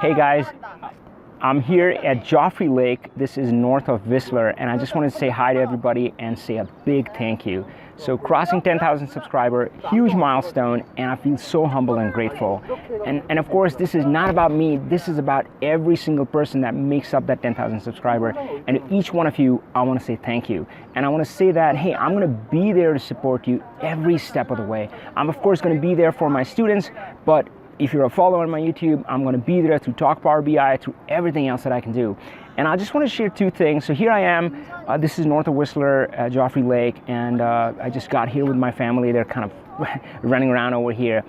Hey guys, I'm here at Joffrey Lake. This is north of Whistler, and I just wanted to say hi to everybody and say a big thank you. So crossing 10,000 subscriber, huge milestone, and I feel so humble and grateful. And of course, this is not about me. This is about every single person that makes up that 10,000 subscriber. And to each one of you, I want to say thank you. And I want to say that, hey, I'm going to be there to support you every step of the way. I'm of course going to be there for my students, but if you're a follower on my YouTube, I'm going to be there to talk Power BI, through everything else that I can do. And I just want to share two things. So here I am. This is north of Whistler at Joffrey Lake, and I just got here with my family. They're kind of running around over here.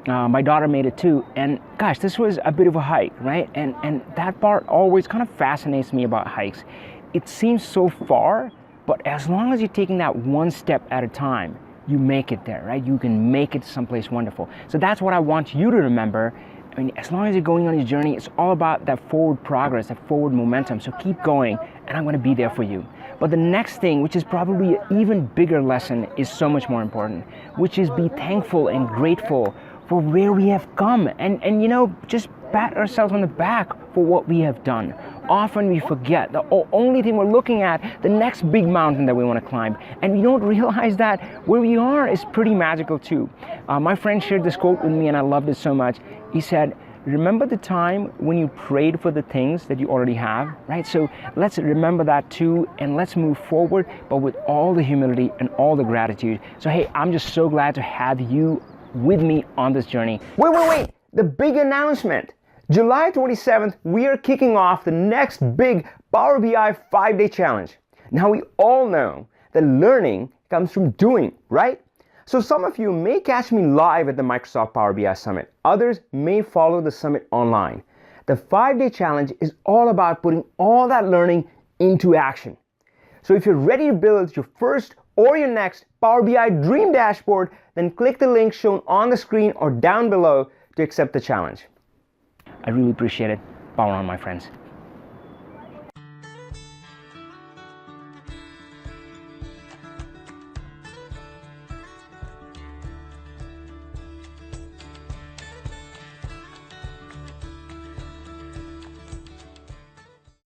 My daughter made it too, and gosh, this was a bit of a hike, right? And that part always kind of fascinates me about hikes. It seems so far, but as long as you're taking that one step at a time, you make it there, right? You can make it someplace wonderful. So that's what I want you to remember. I mean, as long as you're going on your journey, it's all about that forward progress, that forward momentum. So keep going, and I'm going to be there for you. But the next thing, which is probably an even bigger lesson, is so much more important, which is be thankful and grateful for where we have come, and you know, just pat ourselves on the back for what we have done. Often we forget the only thing we're looking at, the next big mountain that we want to climb, and we don't realize that where we are is pretty magical too. My friend shared this quote with me, and I loved it so much. He said, remember the time when you prayed for the things that you already have, right? So let's remember that too, and let's move forward, but with all the humility and all the gratitude. So hey, I'm just so glad to have you with me on this journey. Wait, the big announcement. July 27th, we are kicking off the next big Power BI 5-day challenge. Now we all know that learning comes from doing, right? So some of you may catch me live at the Microsoft Power BI Summit. Others may follow the summit online. The 5-day challenge is all about putting all that learning into action. So if you're ready to build your first or your next Power BI Dream Dashboard, then click the link shown on the screen or down below to accept the challenge. I really appreciate it. Power on, my friends.